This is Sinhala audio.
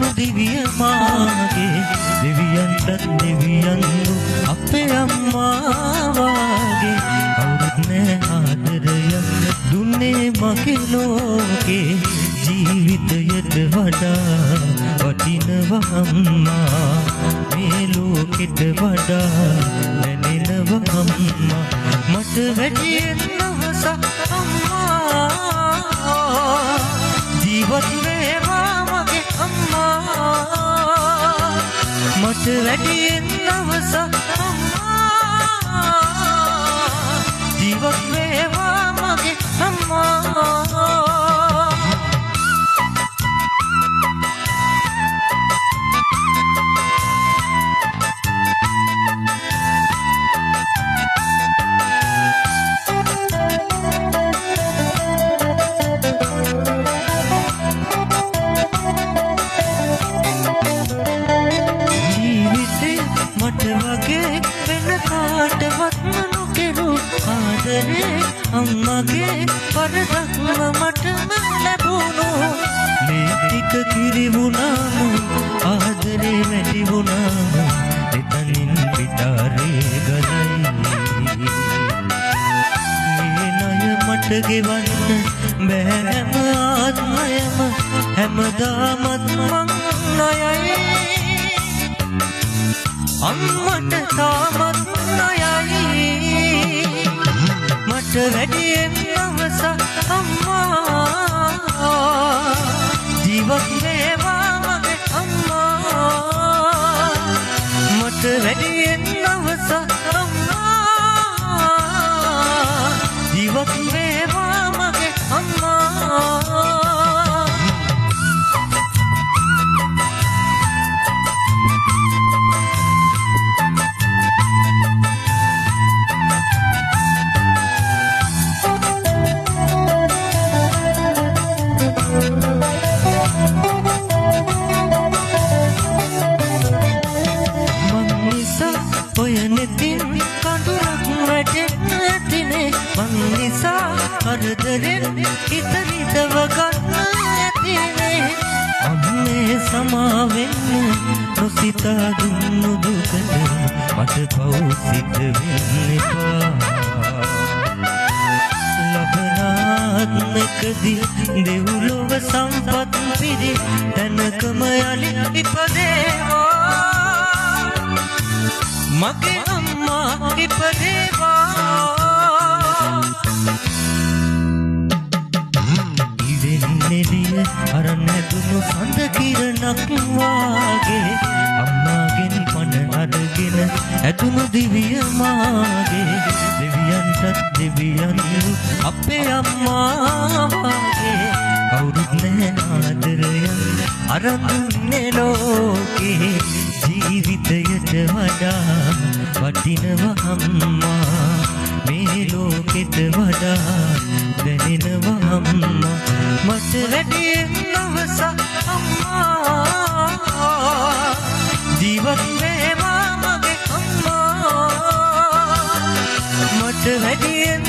ඇතුණු දිවිය මාගේ දෙවියන්ටත් දෙවියන්ව අපේ අම්මා වාගේ කවුරුත් නෑ ආදරයක් දුන්නේ මගේ ලෝකේ ජීවිතයට වඩා වටිනවා අම්මා මේ ලෝකෙට වඩා දැනෙනවා අම්මා මට වැඩියෙන් නවස අම්මා ජීවත් වේවා මගේ අම්මා මට වැඩියෙන් නවස අම්මා ජීවත් වේවා මගේ අම්මා අම්මගේ වරදක්ම මටම ලැබුණු මේ ටික කිරි වුණාම ආදරේ වැඩි වුණාම එතනින් පිටාරේ ගලයි මේ ණය මට ගෙවන්න බෑ හැම ආත්මයම හැමදාමත් මං ණයයි අම්මට තාමත් ණයයි මට වැඩියෙන් නවස අම්මා ජීවත් වේවා මගේ අම්මා මට වැඩියෙන් නවස අම්මා ජීවත් වේවා මගේ අම්මා කරදරෙන් හිත නිදව ගන්න ඇතිනේ අම්මේ සමාවෙන්න නොසිතා දුන්නු දුකට මට පෞසිත වෙන්න එපා ලබනාත්මකදී දෙව්ලොව සම්පත් පිරි තැනකම යලි ඉපදේවා මගේ අම්මා ඉපදේවා නෙලිය අරන් නැතුණු සඳ කිරණක් වාගේ අම්මාගෙන් පණ අරගෙන ඇතුණු දිවිය මාගේ දෙවියන්ටත් දෙවියන්ව අපේ අම්මා වාගේ කවුරුත් නෑ ආදරයන් අරන් දුන්නේ ලෝකේ ජීවිතයට වඩා වටිනවා අම්මා මේ ලෝකෙට වඩා දැනෙනවා අම්මා මට වැඩියෙන් නවස අම්මා ජීවත් වේවා මගේ අම්මා මට වැඩියෙන්